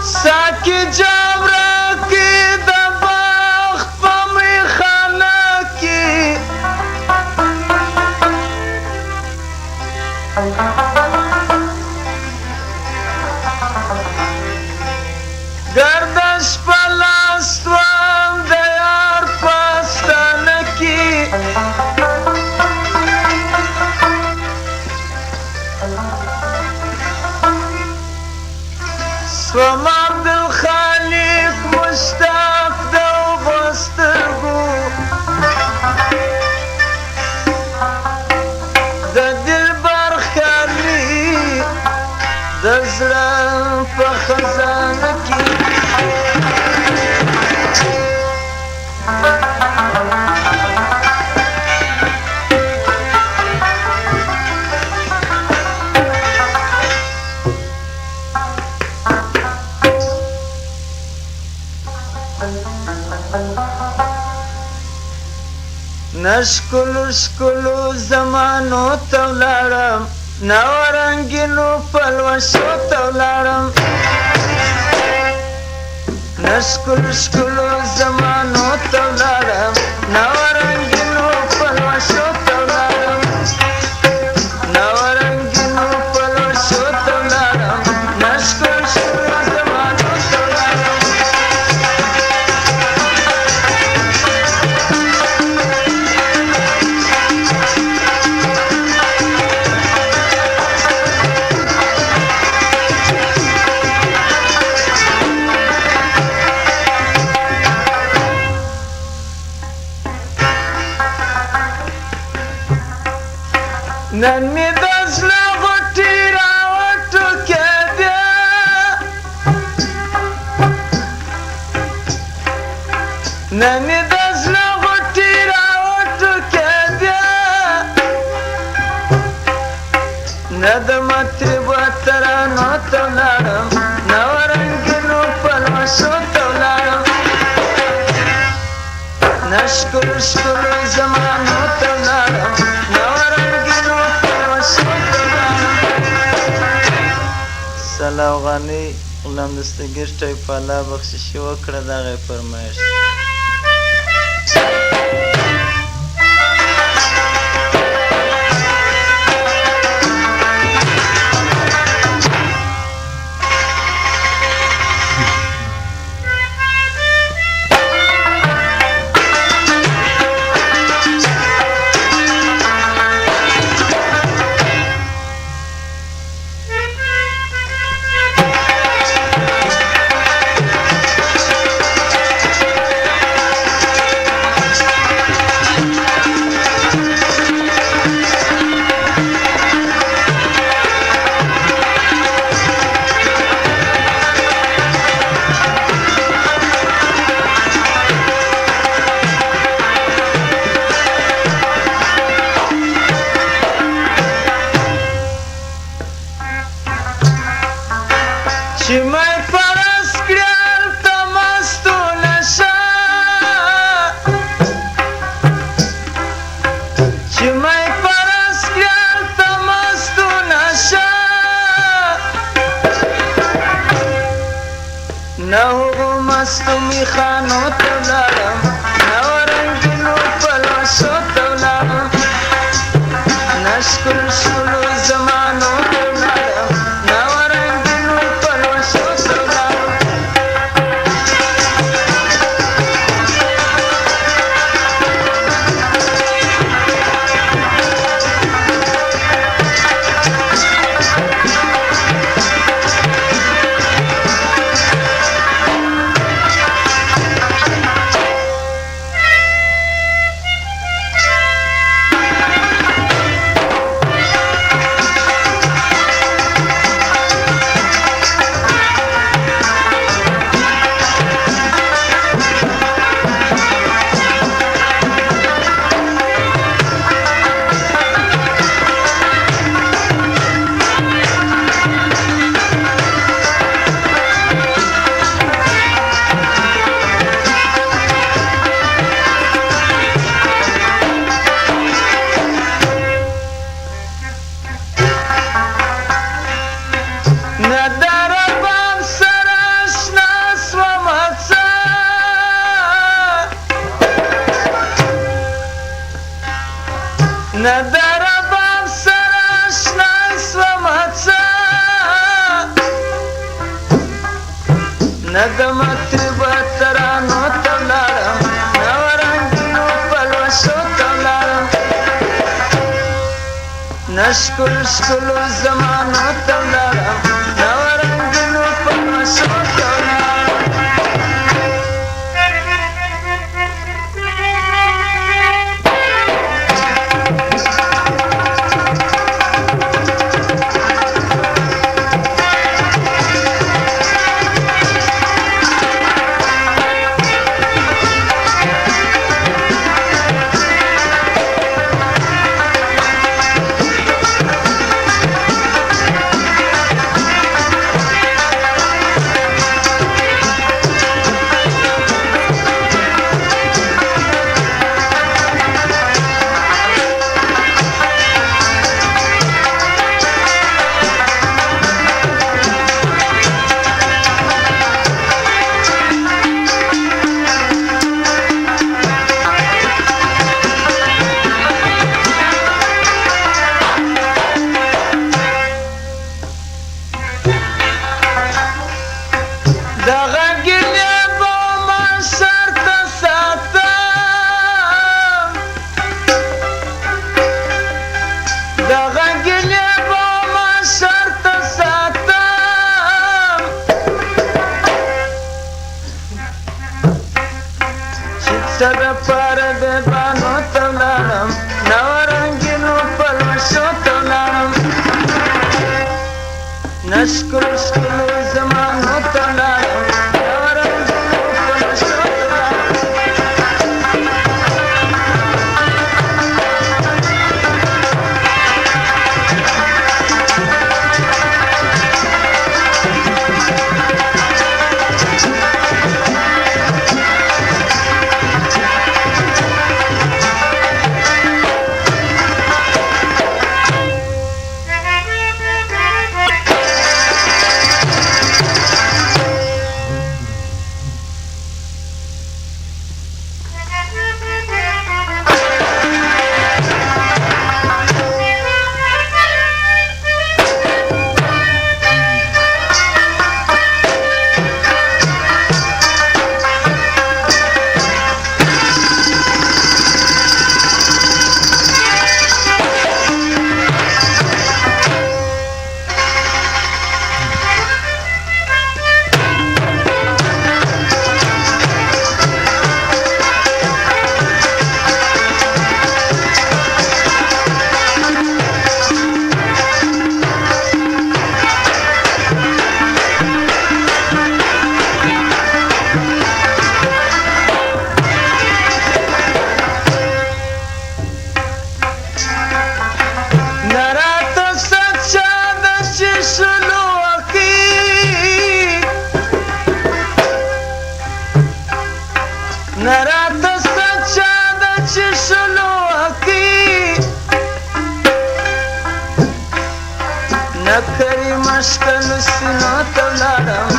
ساکی جبره کی د بخت په میخانه کی گردش په لاس وم د یار په ستانه کی سوم عبدالخالق مشتاق د اوبو سترګو د دلبر خالي د زړه په خزانه کې نشکلو شکلو زمانو ته ولاړم نو رنګینو پلوشو ته ولاړم نشکلو شکلو زمانو ته ولاړم نو رنګینو پلوشو ته ولاړم نو رنګینو پلوشو ته ولاړم نشکلو شکلو زمانو ته ولاړم نن می د زړه غوټې راوټوکېدې نن می د زړه غوټې راوټوکېدې نه د مطربو ترانو ته ولاړم نه رنګینو پلوشو ته ولاړم نه ښکلو ښکلو زمانو ته ولاړم سلا افغاني غلام دستګیر ټایپ الله بخششي وکړه دغه فرمایش چې مې فرض کړل ته مستونه شه چې مې فرض کړل ته مستونه شه نه هغو مستو میخانو ته ولاړم نه رنګینو پلوشو ته ولاړم نه ښکلو ښکلو زمانو ته ولاړم نه رنګینو پلوشو ته ولاړم نه د رباب سره اشنا شومه څه نه د مطربه ترانو ته ولاړم نه ورنګینو پلوشو ته ولاړم نه ښکلو ښکلو زمانو ته ولاړم نه ورنګینو پلوشو ته ولاړم دغه ګیلې به ما سرته ساتم دغه ګیلې به ما سرته ساتم چې څه دپاره بېبانو ته ولاړم نه ورنګینو پلوشو ته ولاړم نه ښکلو ښکلو زمانو ته ولاړم نه راته سچا ده چې شلو حقي نه کري مشکل سینو ته ولاړم